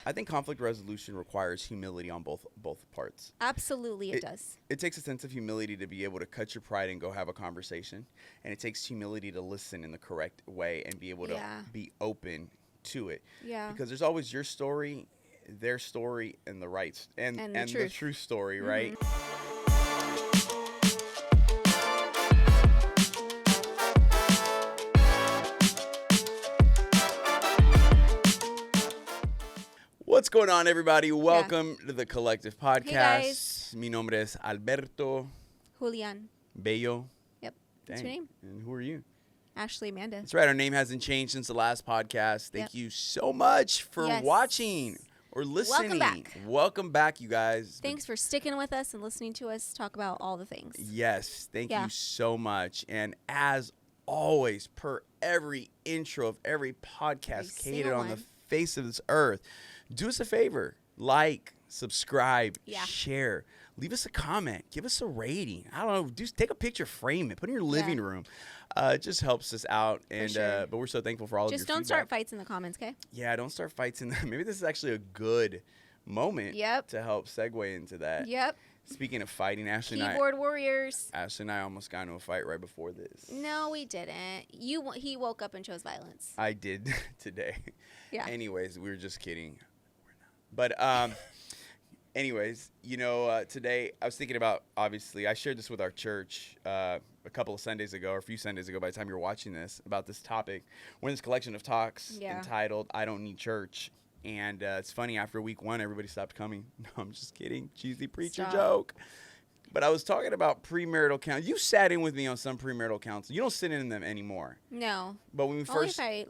I think conflict resolution requires humility on both parts. Absolutely, it does. It takes a sense of humility to be able to cut your pride and go have a conversation, and it takes humility to listen in the correct way and be able to be open to it. Yeah. Because there's always your story, their story, and the right and the true story, right? What's going on, everybody? Welcome to the Collective Podcast. Hey, guys. Mi nombre es Alberto. Julian. Bello. Yep. What's your name? And who are you? Ashley Amanda. That's right. Our name hasn't changed since the last podcast. Thank you so much for watching or listening. Welcome back, you guys. Thanks for sticking with us and listening to us talk about all the things. Yes. Thank you so much. And as always, per every intro of every podcast created on the face of this earth, do us a favor. Like, subscribe, share. Leave us a comment. Give us a rating. I don't know. Just take a picture, frame it. Put it in your living room. It just helps us out. And but we're so thankful for all of your feedback. Just don't start fights in the comments, okay? Yeah, don't start fights in Maybe this is actually a good moment to help segue into that. Yep. Speaking of fighting, Keyboard warriors. Ashley and I almost got into a fight right before this. No, we didn't. He woke up and chose violence. I did today. Yeah. Anyways, we were just kidding. But anyways, today I was thinking about, obviously, I shared this with our church a couple of Sundays ago, or a few Sundays ago by the time you're watching this, about this topic. We're in this collection of talks entitled, I Don't Need Church. And it's funny, after week 1, everybody stopped coming. No, I'm just kidding. Cheesy preacher joke. But I was talking about premarital counseling. You sat in with me on some premarital counseling. You don't sit in them anymore. No. But when we first... Only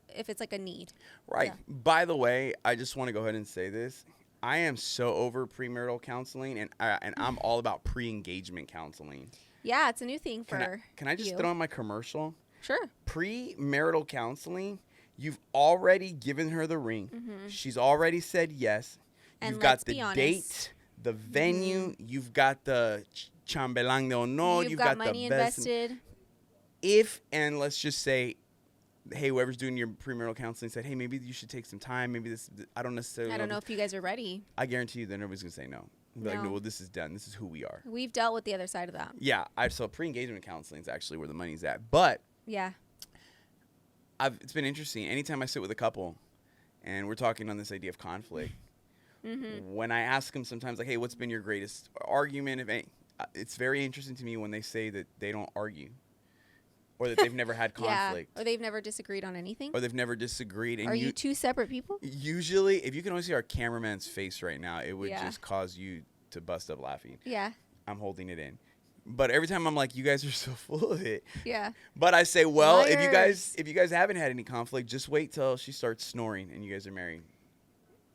if it's like a need. Right. Yeah. By the way, I just want to go ahead and say this. I am so over premarital counseling, and I'm all about pre-engagement counseling. Yeah, it's a new thing Can I just throw in my commercial? Sure. Premarital counseling, you've already given her the ring. Mm-hmm. She's already said yes. And you've got the date, the venue, you've got the chambelán de honor, you've got money the best invested. And let's just say, hey, whoever's doing your premarital counseling said, hey, maybe you should take some time. Maybe I don't know if you guys are ready. I guarantee you that nobody's going to say no. Like, no, well, this is done. This is who we are. We've dealt with the other side of that. Yeah. So pre-engagement counseling is actually where the money's at. But yeah, it's been interesting. Anytime I sit with a couple and we're talking on this idea of conflict, when I ask them sometimes, like, hey, what's been your greatest argument? It's very interesting to me when they say that they don't argue or that they've never had conflict. Or they've never disagreed on anything. Or they've never disagreed. And are you two separate people? Usually, if you can only see our cameraman's face right now, it would just cause you to bust up laughing. Yeah. I'm holding it in. But every time I'm like, you guys are so full of it. Yeah. But I say, well, Liars. if you guys haven't had any conflict, just wait till she starts snoring and you guys are married.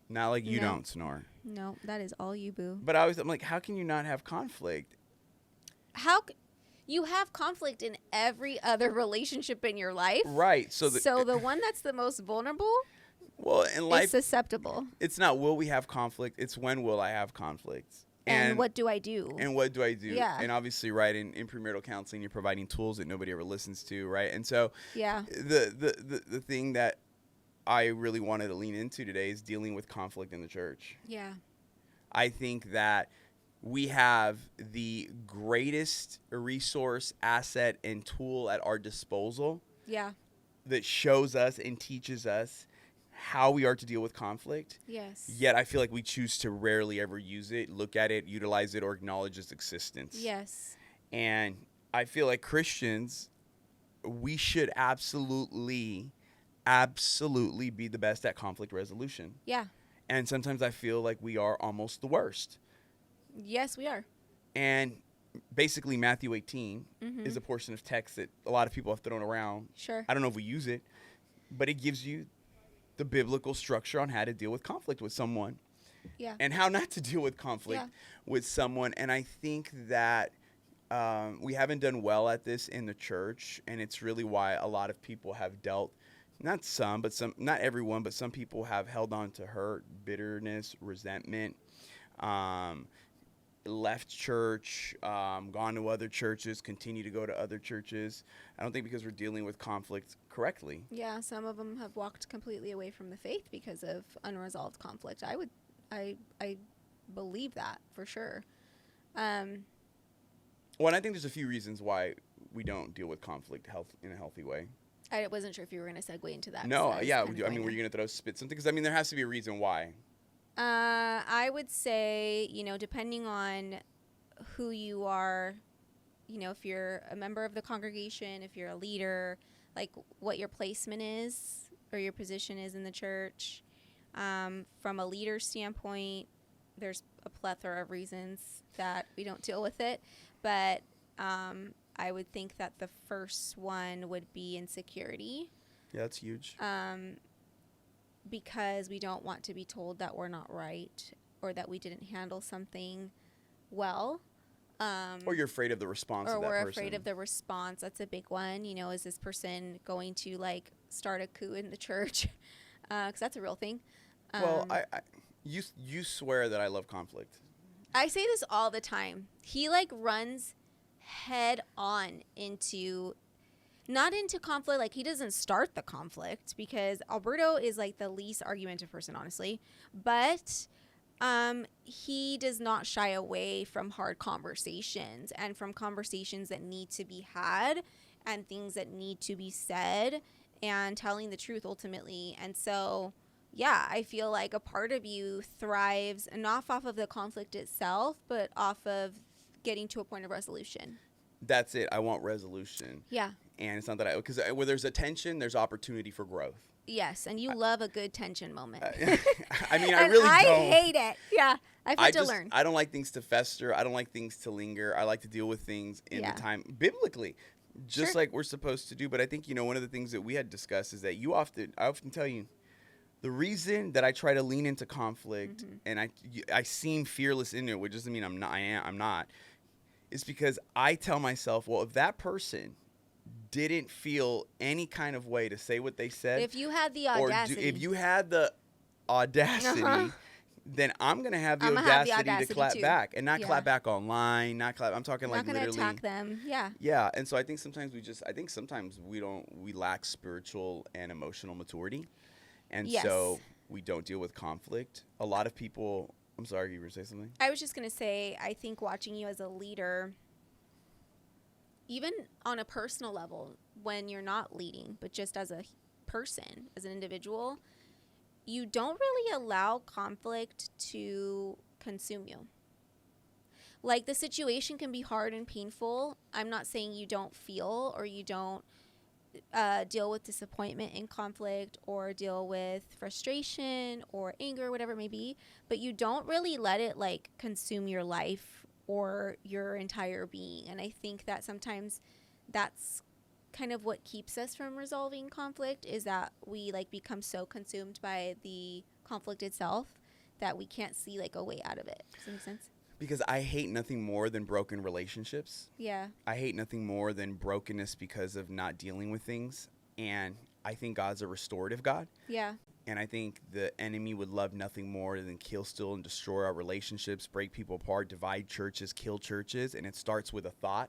Not like you don't snore. No, that is all you, boo. But I'm like, how can you not have conflict? You have conflict in every other relationship in your life. Right. So the one that's the most vulnerable, well, in life, is susceptible. It's not will we have conflict. It's when will I have conflict. And what do I do? Yeah. And obviously, right, in premarital counseling, you're providing tools that nobody ever listens to, right? And so the thing that I really wanted to lean into today is dealing with conflict in the church. Yeah. I think that we have the greatest resource, asset, and tool at our disposal. Yeah. That shows us and teaches us how we are to deal with conflict. Yes. Yet I feel like we choose to rarely ever use it, look at it, utilize it, or acknowledge its existence. Yes. And I feel like Christians, we should absolutely be the best at conflict resolution. Yeah. And sometimes I feel like we are almost the worst. Yes, we are. And basically Matthew 18 is a portion of text that a lot of people have thrown around. Sure. I don't know if we use it, but it gives you the biblical structure on how to deal with conflict with someone. Yeah. And how not to deal with conflict with someone. And I think that we haven't done well at this in the church, and it's really why a lot of people have dealt, not everyone, but some people have held on to hurt, bitterness, resentment, left church, gone to other churches, continue to go to other churches. I don't think because we're dealing with conflict correctly. Yeah, some of them have walked completely away from the faith because of unresolved conflict. I believe that for sure. Well, and I think there's a few reasons why we don't deal with conflict in a healthy way. I wasn't sure if you were going to segue into that. No, yeah. I mean, were you going to throw spit something? Because, I mean, there has to be a reason why. I would say, depending on who you are, if you're a member of the congregation, if you're a leader, like what your placement is or your position is in the church. From a leader standpoint, there's a plethora of reasons that we don't deal with it. But I would think that the first one would be insecurity. Yeah, that's huge. Because we don't want to be told that we're not right or that we didn't handle something well. Or you're afraid of the response of that person. Or we're afraid of the response. That's a big one. Is this person going to, start a coup in the church? Because that's a real thing. Well, you swear that I love conflict. I say this all the time. He, runs head on into... Not into conflict, he doesn't start the conflict because Alberto is the least argumentative person, honestly. But he does not shy away from hard conversations and from conversations that need to be had and things that need to be said and telling the truth ultimately. And so, yeah, I feel like a part of you thrives not off of the conflict itself, but off of getting to a point of resolution. That's it. I want resolution. Yeah. And it's not that because where there's a tension, there's opportunity for growth. Yes, and you love a good tension moment. I mean, I really don't. I hate it. Yeah, I've had to learn. I don't like things to fester. I don't like things to linger. I like to deal with things in the time biblically, just like we're supposed to do. But I think, one of the things that we had discussed is that I often tell you, the reason that I try to lean into conflict and I seem fearless in it, which doesn't mean I'm not, is because I tell myself, well, if that person didn't feel any kind of way to say what they said. If you had the audacity. Then I'm going to have the audacity to clap back. And not clap back online. I'm talking not literally. Not going to attack them. Yeah. Yeah. And so I think sometimes we lack spiritual and emotional maturity. And so we don't deal with conflict. A lot of people, I'm sorry, you were going to say something? I was just going to say, I think watching you as a leader, even on a personal level, when you're not leading, but just as a person, as an individual, you don't really allow conflict to consume you. The situation can be hard and painful. I'm not saying you don't feel or you don't deal with disappointment in conflict or deal with frustration or anger, whatever it may be, but you don't really let it consume your life or your entire being. And I think that sometimes that's kind of what keeps us from resolving conflict, is that we become so consumed by the conflict itself that we can't see a way out of it. Does that make sense? Because I hate nothing more than broken relationships. Yeah. I hate nothing more than brokenness because of not dealing with things. And I think God's a restorative God. Yeah. And I think the enemy would love nothing more than kill, steal, and destroy our relationships, break people apart, divide churches, kill churches. And it starts with a thought.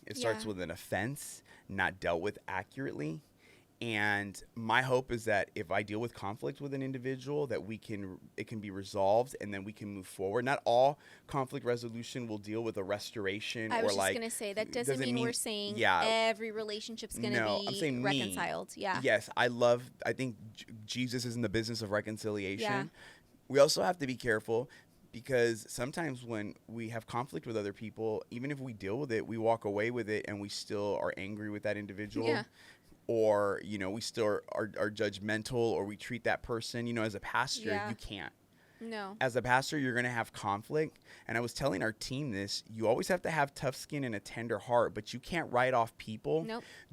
It starts with an offense, not dealt with accurately. And my hope is that if I deal with conflict with an individual, that it can be resolved and then we can move forward. Not all conflict resolution will deal with a restoration. I was just going to say, that doesn't mean we're saying every relationship's going to be I'm saying reconciled. Yeah. Yes, I think Jesus is in the business of reconciliation. Yeah. We also have to be careful because sometimes when we have conflict with other people, even if we deal with it, we walk away with it and we still are angry with that individual. Yeah. Or, we still are judgmental, or we treat that person, as a pastor, you can't. No. As a pastor, you're going to have conflict. And I was telling our team this, you always have to have tough skin and a tender heart, but you can't write off people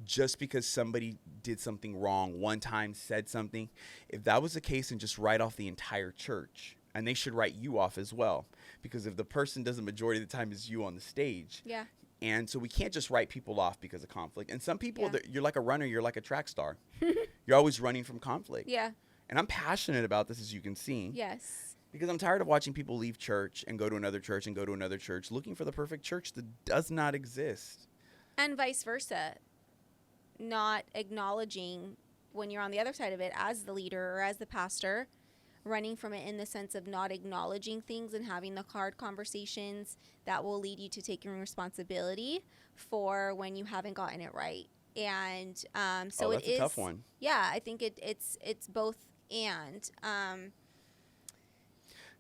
just because somebody did something wrong one time, said something. If that was the case, then just write off the entire church. And they should write you off as well. Because if the person does the majority of the time is you on the stage. Yeah. And so we can't just write people off because of conflict. And some people, you're like a runner, you're like a track star. You're always running from conflict. Yeah. And I'm passionate about this, as you can see. Yes. Because I'm tired of watching people leave church and go to another church and go to another church looking for the perfect church that does not exist. And vice versa. Not acknowledging when you're on the other side of it as the leader or as the pastor, running from it in the sense of not acknowledging things and having the hard conversations that will lead you to taking responsibility for when you haven't gotten it right. And so that's it is a tough one. Yeah, I think it's both and.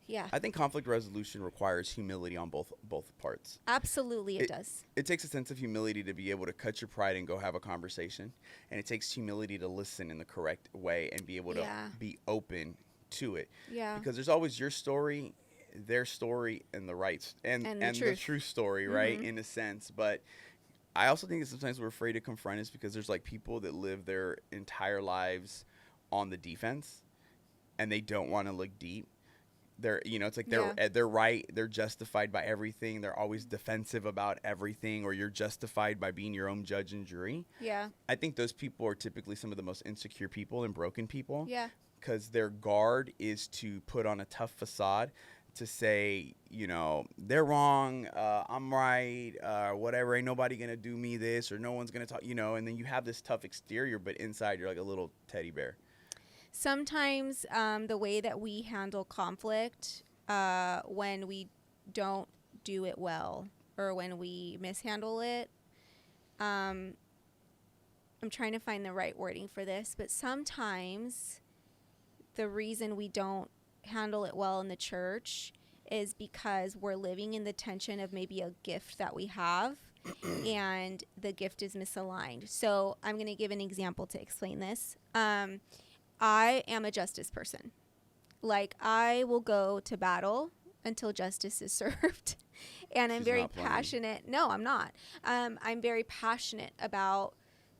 Yeah. I think conflict resolution requires humility on both parts. Absolutely, it does. It takes a sense of humility to be able to cut your pride and go have a conversation. And it takes humility to listen in the correct way and be able to be open to it. Yeah. Because there's always your story, their story, and the true story, right? In a sense. But I also think that sometimes we're afraid to confront is because there's like people that live their entire lives on the defense and they don't want to look deep. It's like they're right. They're justified by everything. They're always defensive about everything, or you're justified by being your own judge and jury. Yeah. I think those people are typically some of the most insecure people and broken people. Yeah. Because their guard is to put on a tough facade to say, they're wrong, I'm right, whatever, ain't nobody going to do me this, or no one's going to talk, and then you have this tough exterior, but inside you're like a little teddy bear. Sometimes the way that we handle conflict when we don't do it well or when we mishandle it, I'm trying to find the right wording for this, but sometimes the reason we don't handle it well in the church is because we're living in the tension of maybe a gift that we have and the gift is misaligned. So I'm going to give an example to explain this. I am a justice person. Like, I will go to battle until justice is served. And I'm very passionate. No, I'm not. I'm very passionate about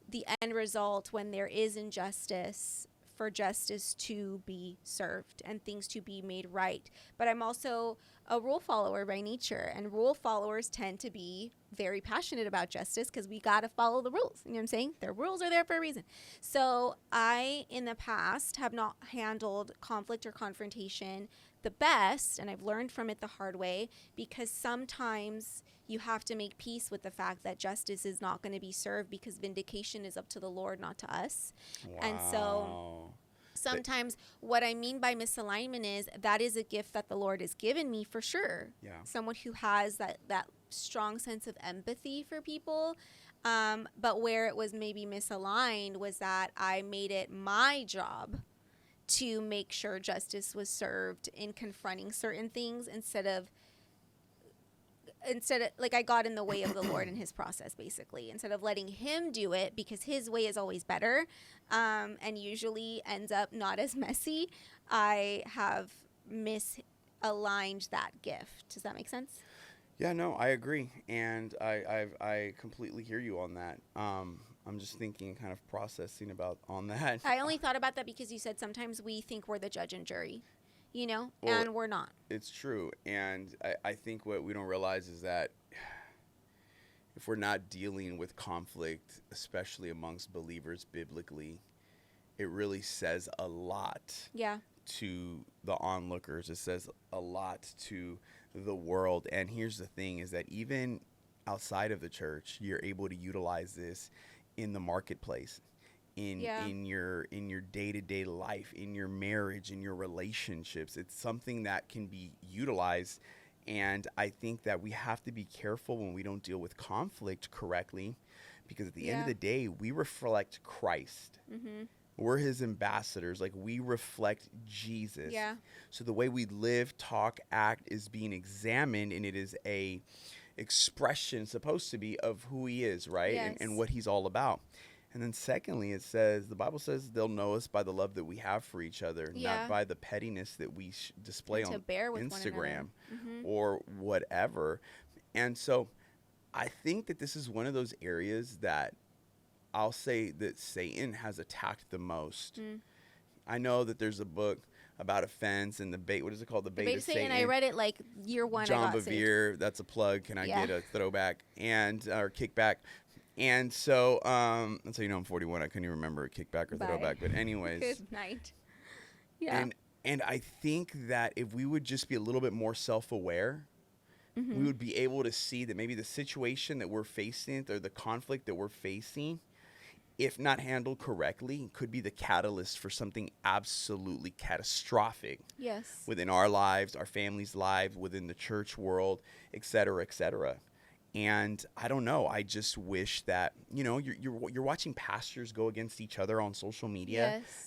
the end result when there is injustice, for justice to be served and things to be made right. But I'm also a rule follower by nature, and rule followers tend to be very passionate about justice because we got to follow the rules. You know what I'm saying? The rules are there for a reason. So I, in the past, have not handled conflict or confrontation the best, and I've learned from it the hard way, because sometimes you have to make peace with the fact that justice is not going to be served because vindication is up to the Lord, not to us. Wow. And so sometimes what I mean by misalignment is that is a gift that the Lord has given me for sure. Yeah. Someone who has that strong sense of empathy for people. But where it was maybe misaligned was that I made it my job to make sure justice was served in confronting certain things instead of like I got in the way of the Lord in his process, basically, instead of letting him do it because his way is always better, and usually ends up not as messy. I have misaligned that gift. Does that make sense? Yeah, no, I agree. And I completely hear you on that. I'm just thinking, kind of processing on that. I only thought about that because you said sometimes we think we're the judge and jury, Well, and we're not. It's true. And I think what we don't realize is that if we're not dealing with conflict, especially amongst believers biblically, it really says a lot to the onlookers. It says a lot to the world. And here's the thing is that even outside of the church, you're able to utilize this in the marketplace, in your day-to-day life, in your marriage, in your relationships. It's something that can be utilized. And I think that we have to be careful when we don't deal with conflict correctly, because at the end of the day, we reflect Christ. Mm-hmm. We're his ambassadors. Like, we reflect Jesus. Yeah. So the way we live, talk, act is being examined, and it is a expression, supposed to be, of who he is, right? Yes. And what he's all about. And then secondly, the Bible says they'll know us by the love that we have for each other, not by the pettiness that we display on Instagram or whatever. And so I think that this is one of those areas that I'll say that Satan has attacked the most. I know that there's a book about offense and what is it called? The Bait of Satan. I read it like year one. John Bevere, that's a plug. Can I get a throwback or kickback? And so, I'm 41. I couldn't even remember a kickback or throwback. But anyways. Good night. Yeah. And I think that if we would just be a little bit more self-aware, we would be able to see that maybe the situation that we're facing or the conflict that we're facing, if not handled correctly, could be the catalyst for something absolutely catastrophic Yes. within our lives, our families' lives, within the church world, et cetera, et cetera. And I don't know. I just wish that, you know, you're watching pastors go against each other on social media. Yes.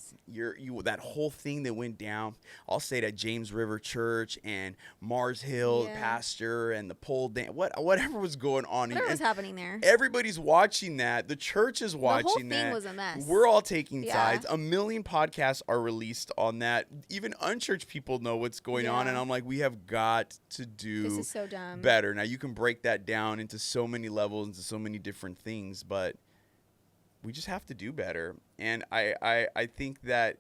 That whole thing that went down. I'll say that James River Church and Mars Hill Yeah. pastor and the pole dance, whatever was going on. Whatever was And happening there. everybody's watching that. The church is watching The whole thing that. was a mess. We're all taking Yeah. sides. A million podcasts are released on that. Even unchurched people know what's going on. Yeah. And I'm like, we have got to do This is so dumb. better. Now, you can break that down into so many levels, into so many different things, but we just have to do better. And I think that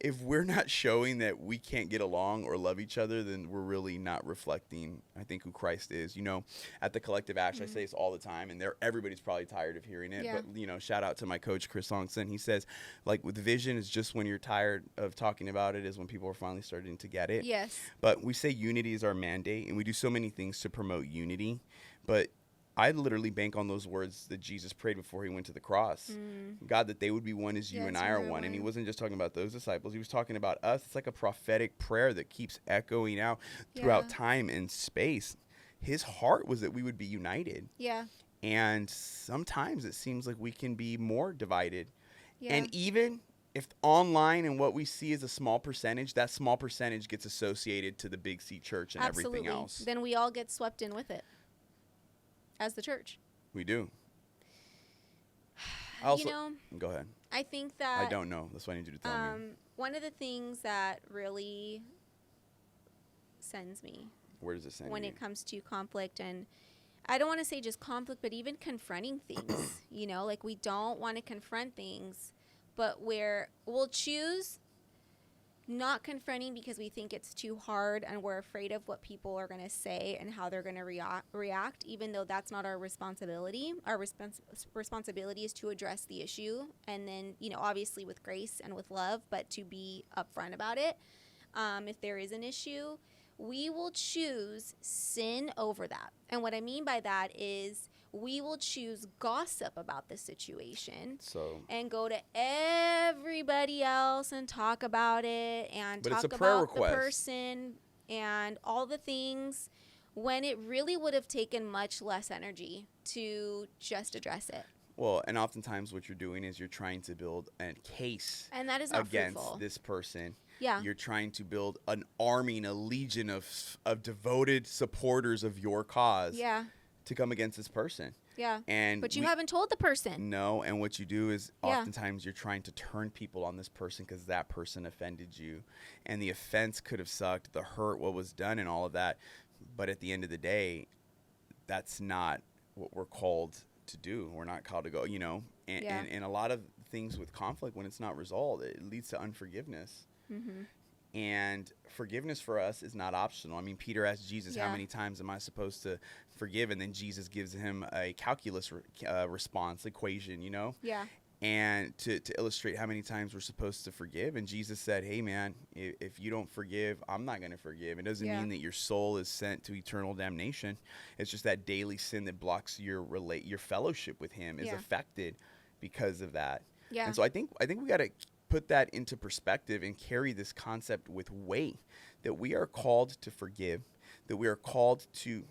if we're not showing that we can't get along or love each other, then we're really not reflecting, I think, who Christ is. You know, at the Collective Action, I say this all the time, and everybody's probably tired of hearing it. Yeah. But, you know, shout out to my coach, Chris Longson. He says, like, with vision, is just when you're tired of talking about it is when people are finally starting to get it. Yes. But we say unity is our mandate, and we do so many things to promote unity. But I literally bank on those words that Jesus prayed before he went to the cross. God, that they would be one as you Yeah, and as I you are and I are one. And he one. wasn't just talking about those disciples. He was talking about us. It's like a prophetic prayer that keeps echoing out throughout Yeah. time and space. His heart was that we would be united. Yeah. And sometimes it seems like we can be more divided. Yeah. And even if online and what we see is a small percentage, that small percentage gets associated to the Big C church and Absolutely. everything else. Then we all get swept in with it as the church. We do. I also, You know, go ahead. I think that I don't know. That's what I need you to tell me. one of the things that really sends me Where does it send when you? it comes to conflict, and I don't want to say just conflict, but even confronting things, you know, like we don't want to confront things, but we'll choose not confronting because we think it's too hard and we're afraid of what people are going to say and how they're going to react, even though that's not our responsibility. Our responsibility is to address the issue, and then, you know, obviously with grace and with love, but to be upfront about it. If there is an issue, we will choose sin over that. And what I mean by that is we will choose gossip about the situation So, and go to everybody else and talk about it and But it's talk a prayer about request. the person and all the things, when it really would have taken much less energy to just address it. well, and oftentimes what you're doing is you're trying to build a case And that is not against fruitful. this person. Yeah. You're trying to build an army and a legion of devoted supporters of your cause Yeah. to come against this person. Yeah. And But you haven't told the person. No, and what you do is Yeah. oftentimes you're trying to turn people on this person because that person offended you. And the offense could have sucked, the hurt, what was done, and all of that. But at the end of the day, that's not what we're called to do. We're not called to go, you know. And, Yeah. and a lot of things with conflict, when it's not resolved, it leads to unforgiveness. Mm-hmm. And forgiveness for us is not optional. I mean, Peter asked Jesus, how Yeah. many times am I supposed to forgive? And then Jesus gives him a calculus response equation, you know? Yeah. And to illustrate how many times we're supposed to forgive. And Jesus said, hey, man, if you don't forgive, I'm not going to forgive. It doesn't Yeah. mean that your soul is sent to eternal damnation. It's just that daily sin that blocks your fellowship with him is Yeah. affected because of that. Yeah. And so I think we got to put that into perspective and carry this concept with weight, that we are called to forgive, that we are called to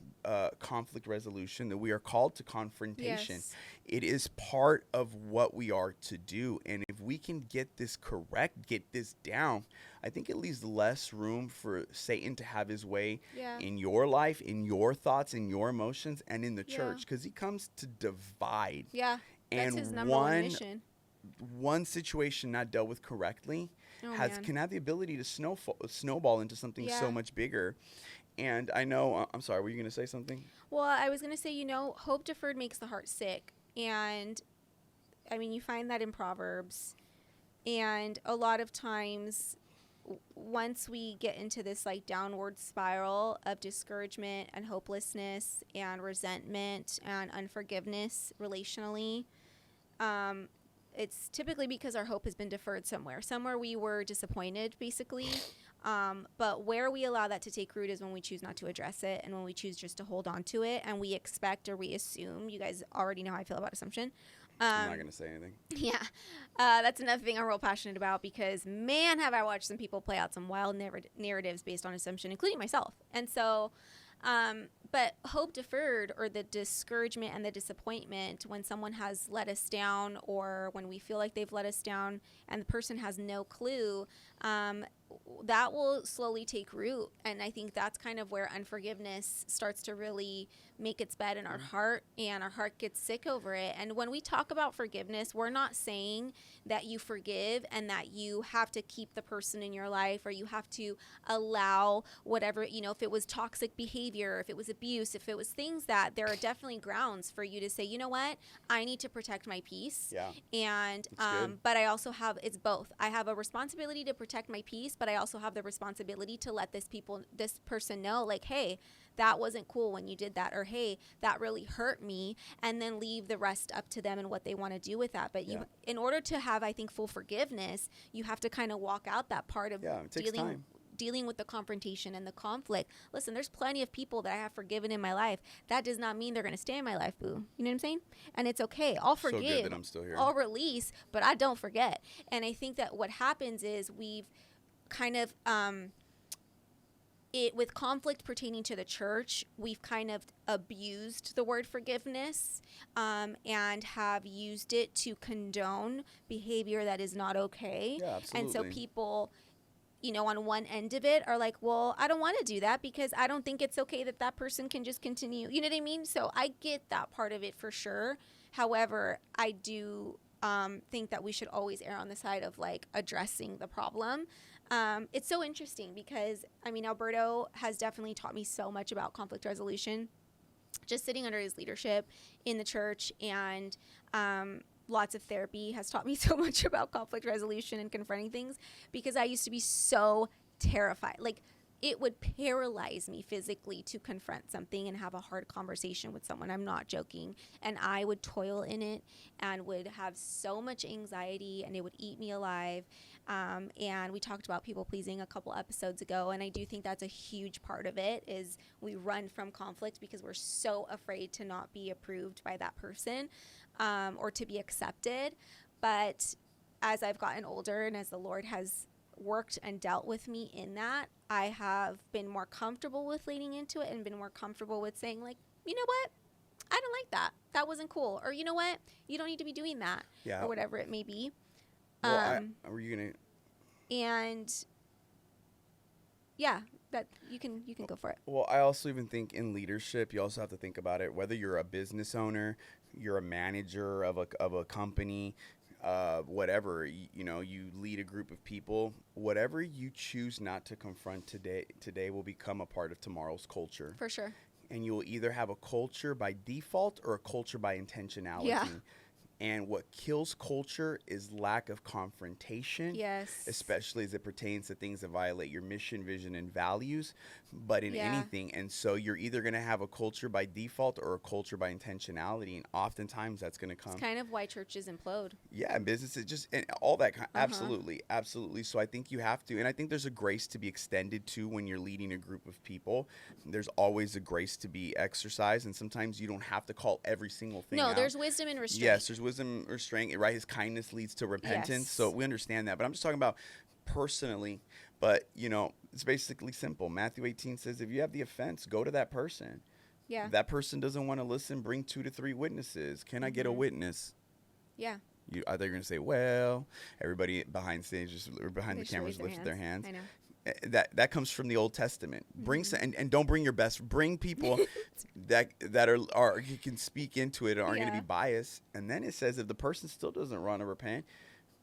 conflict resolution, that we are called to confrontation. Yes. It is part of what we are to do. And if we can get this correct, get this down, I think it leaves less room for Satan to have his way Yeah. in your life, in your thoughts, in your emotions, and in the Yeah. church, because he comes to divide. Yeah. That's And his number one mission. one situation not dealt with correctly Oh, man. can have the ability to snowball into something Yeah. so much bigger. And I know, I'm sorry, were you going to say something? Well, I was going to say, you know, hope deferred makes the heart sick. And I mean, you find that in Proverbs. And a lot of times, once we get into this like downward spiral of discouragement and hopelessness and resentment and unforgiveness relationally, it's typically because our hope has been deferred somewhere we were disappointed, basically. But where we allow that to take root is when we choose not to address it, and when we choose just to hold on to it, and we expect or we assume. You guys already know how I feel about assumption. I'm not going to say anything. Yeah. That's another thing I'm real passionate about, because, man, have I watched some people play out some wild narratives based on assumption, including myself. And so, but hope deferred, or the discouragement and the disappointment when someone has let us down, or when we feel like they've let us down and the person has no clue, that will slowly take root. And I think that's kind of where unforgiveness starts to really make its bed in our heart, and our heart gets sick over it. And when we talk about forgiveness, we're not saying that you forgive and that you have to keep the person in your life, or you have to allow whatever, if it was toxic behavior, if it was abuse, if it was things, that there are definitely grounds for you to say, you know what, I need to protect my peace. Yeah. And, but I also have, it's both. I have a responsibility to protect my peace, but I also have the responsibility to let this person know, like, hey, that wasn't cool when you did that, or hey, that really hurt me, and then leave the rest up to them and what they want to do with that. But you, in order to have, I think, full forgiveness, you have to kind of walk out that part of dealing with the confrontation and the conflict. Listen, there's plenty of people that I have forgiven in my life. That does not mean they're going to stay in my life, boo. You know what I'm saying? And it's okay. I'll forgive. So good that I'm still here. I'll release, but I don't forget. And I think that what happens is we've kind of with conflict pertaining to the church, we've kind of abused the word forgiveness, and have used it to condone behavior that is not okay. Yeah, absolutely. And so people, on one end of it are like, well, I don't want to do that because I don't think it's okay that person can just continue. You know what I mean? So I get that part of it for sure. However, I do think that we should always err on the side of, like, addressing the problem. It's so interesting because, Alberto has definitely taught me so much about conflict resolution, just sitting under his leadership in the church, and lots of therapy has taught me so much about conflict resolution and confronting things, because I used to be so terrified. Like, it would paralyze me physically to confront something and have a hard conversation with someone. I'm not joking. And I would toil in it and would have so much anxiety, and it would eat me alive. And we talked about people pleasing a couple episodes ago. And I do think that's a huge part of it, is we run from conflict because we're so afraid to not be approved by that person, or to be accepted. But as I've gotten older, and as the Lord has worked and dealt with me in that, I have been more comfortable with leaning into it, and been more comfortable with saying, like, you know what, I don't like that. That wasn't cool. Or, you know what, you don't need to be doing that. Yeah. Or whatever it may be. Well, were you gonna? And yeah, that you can go for it. Well, I also even think in leadership, you also have to think about it. Whether you're a business owner, you're a manager of a company, whatever, you lead a group of people. Whatever you choose not to confront today will become a part of tomorrow's culture. For sure. And you will either have a culture by default or a culture by intentionality. Yeah. And what kills culture is lack of confrontation. Yes. Especially as it pertains to things that violate your mission, vision, and values, but in anything. And so you're either going to have a culture by default or a culture by intentionality. And oftentimes that's going to come. It's kind of why churches implode. Yeah, and businesses just, and all that. Absolutely. Absolutely. So I think you have to, and I think there's a grace to be extended to when you're leading a group of people. There's always a grace to be exercised. And sometimes you don't have to call every single thing out. There's wisdom and restraint. Yes, there's wisdom, restraint, right? His kindness leads to repentance. Yes. So we understand that. But I'm just talking about personally. But, it's basically simple. Matthew 18 says, if you have the offense, go to that person. Yeah. If that person doesn't want to listen, bring 2 to 3 witnesses. Can I get a witness? Yeah. I thought you were going to say, well, everybody behind stage or behind the cameras lifted their hands. I know. That comes from the Old Testament. Bring and don't bring your best. Bring people that are you can speak into it and aren't going to be biased. And then it says if the person still doesn't want to repent,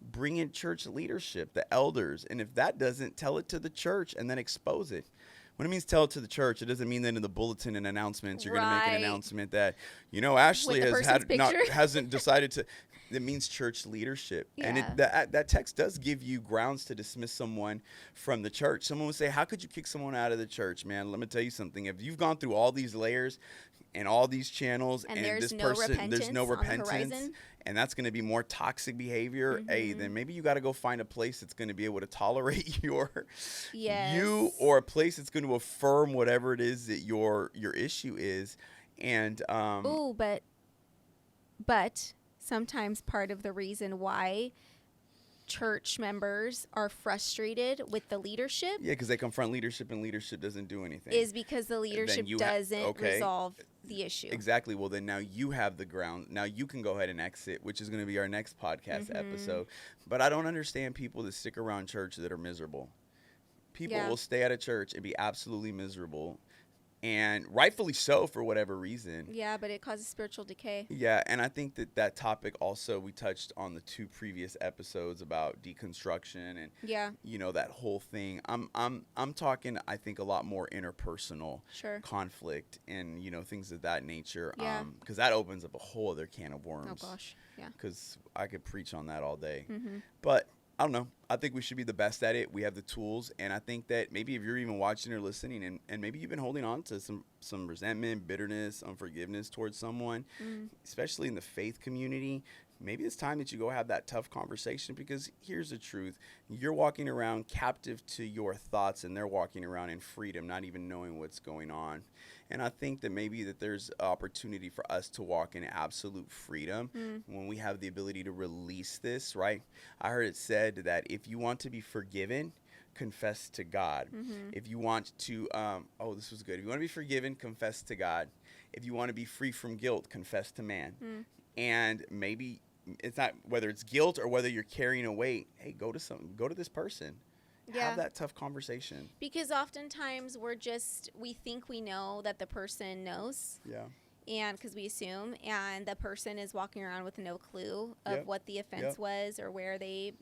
bring in church leadership, the elders. And if that doesn't, tell it to the church and then expose it. When it means tell it to the church, it doesn't mean that in the bulletin and announcements you're going to make an announcement that Ashley hasn't decided to. It means church leadership. Yeah. And that text does give you grounds to dismiss someone from the church. Someone would say, how could you kick someone out of the church, man? Let me tell you something. If you've gone through all these layers, and all these channels, and and there's this no person, there's no repentance on the repentance, horizon. and that's going to be more toxic behavior. Hey, then maybe you got to go find a place that's going to be able to tolerate you, or a place that's going to affirm whatever it is that your issue is. And Ooh, but sometimes part of the reason why church members are frustrated with the leadership, because they confront leadership and leadership doesn't do anything, is because the leadership doesn't resolve the issue. Exactly. Well, then now you have the ground. Now you can go ahead and exit, which is going to be our next podcast episode. But I don't understand people that stick around church that are miserable. People will stay at a church and be absolutely miserable, and rightfully so for whatever reason. Yeah, but it causes spiritual decay. Yeah, and I think that topic also, we touched on the 2 previous episodes about deconstruction and that whole thing. I'm talking, I think, a lot more interpersonal conflict and things of that nature. Yeah. Because that opens up a whole other can of worms. Oh gosh, yeah. Because I could preach on that all day. But I don't know. I think we should be the best at it. We have the tools, and I think that maybe if you're even watching or listening, and maybe you've been holding on to some resentment, bitterness, unforgiveness towards someone, especially in the faith community, maybe it's time that you go have that tough conversation, because here's the truth. You're walking around captive to your thoughts, and they're walking around in freedom, not even knowing what's going on. And I think that maybe that there's opportunity for us to walk in absolute freedom when we have the ability to release this, right? I heard it said that if you want to be forgiven, confess to God. If you want to, this was good. If you want to be forgiven, confess to God. If you want to be free from guilt, confess to man. And maybe it's not whether it's guilt or whether you're carrying a weight. Hey, go to this person. Have that tough conversation. Because oftentimes we think we know that the person knows. Yeah. And because we assume, and the person is walking around with no clue of what the offense was, or where they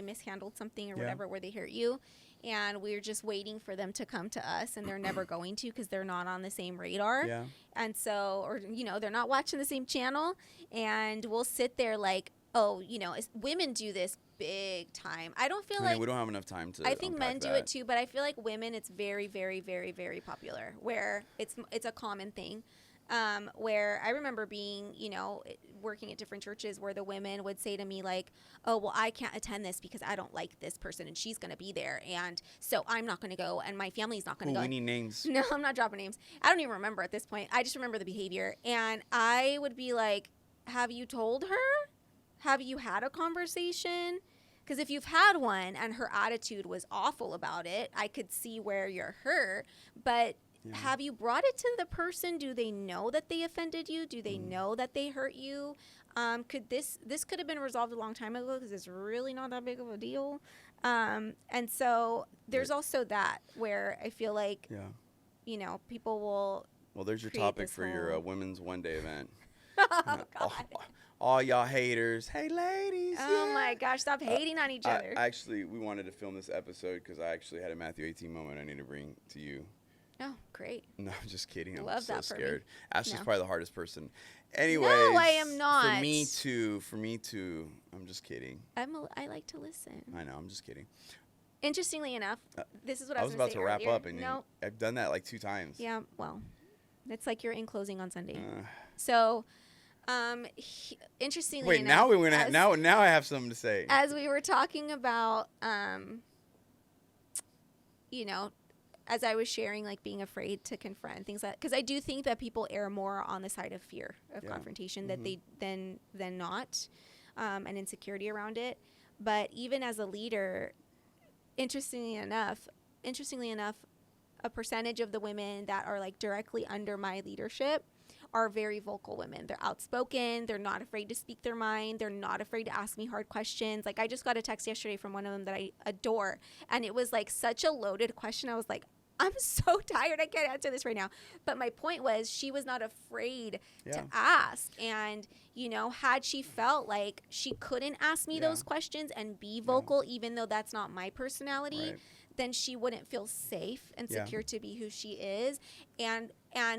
mishandled something, or whatever, where they hurt you. And we're just waiting for them to come to us, and they're never going to, because they're not on the same radar. Yeah. And so, or, they're not watching the same channel, and we'll sit there like, women do this big time. I don't feel like we don't have enough time to. I think men do it too, but I feel like women, it's very, very, very, very popular, where it's a common thing. Where I remember being, working at different churches where the women would say to me like, oh, well, I can't attend this because I don't like this person and she's going to be there. And so I'm not going to go, and my family's not going to go. We need names. No, I'm not dropping names. I don't even remember at this point. I just remember the behavior. And I would be like, have you told her? Have you had a conversation? Because if you've had one and her attitude was awful about it, I could see where you're hurt. But have you brought it to the person? Do they know that they offended you? Do they know that they hurt you? Could this could have been resolved a long time ago, because it's really not that big of a deal. And so there's also that, where I feel like, people will. Well, there's your topic for your Women's One Day event. Oh, God. All y'all haters. Hey, ladies. Oh, my gosh. Stop hating on each other. Actually, we wanted to film this episode because I actually had a Matthew 18 moment I need to bring to you. Oh, great. No, I'm just kidding. I'm Love so that for scared. me. Ashley's No. probably the hardest person. Anyways. No, I am not. For me too. I'm just kidding. I like to listen. I know. I'm just kidding. Interestingly enough, this is what I was about to wrap up, and no. I've done that like 2 times. Yeah, well, it's like you're in closing on Sunday. So, interestingly wait, enough. Wait, now I have something to say. As we were talking about, as I was sharing, like, being afraid to confront things, like, because I do think that people err more on the side of fear of confrontation than not, and insecurity around it. But even as a leader, interestingly enough, a percentage of the women that are like directly under my leadership are very vocal women. They're outspoken. They're not afraid to speak their mind. They're not afraid to ask me hard questions. Like, I just got a text yesterday from one of them that I adore, and it was like such a loaded question. I was like, I'm so tired. I can't answer this right now. But my point was, she was not afraid to ask. And, had she felt like she couldn't ask me those questions and be vocal, even though that's not my personality, then she wouldn't feel safe and Yeah. secure to be who she is. And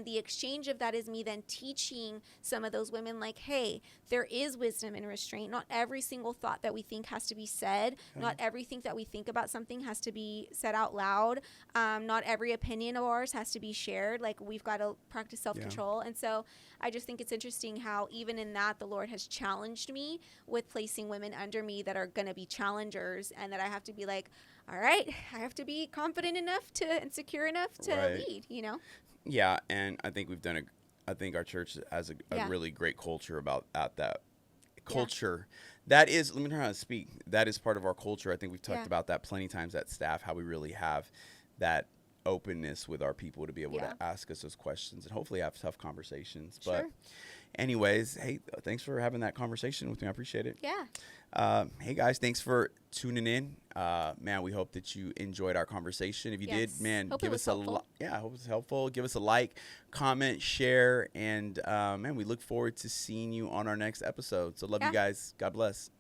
the exchange of that is me then teaching some of those women, like, hey, there is wisdom in restraint. Not every single thought that we think has to be said. Not everything that we think about something has to be said out loud. Not every opinion of ours has to be shared. Like, we've got to practice self-control. And so I just think it's interesting how even in that, the Lord has challenged me with placing women under me that are going to be challengers, and that I have to be like, all right, I have to be confident enough to and secure enough to lead, you know? Yeah, and I think we've done I think our church has a really great culture about that culture. That is, let me learn how to speak. That is part of our culture. I think we've talked about that plenty of times at staff, how we really have that openness with our people to be able to ask us those questions and hopefully have tough conversations. But anyways, hey, thanks for having that conversation with me. I appreciate it. Yeah. Hey guys, thanks for tuning in. Man, we hope that you enjoyed our conversation. If you did, man, hope give us a I hope it's helpful. Give us a like, comment, share, and man, we look forward to seeing you on our next episode. So love you guys. God bless.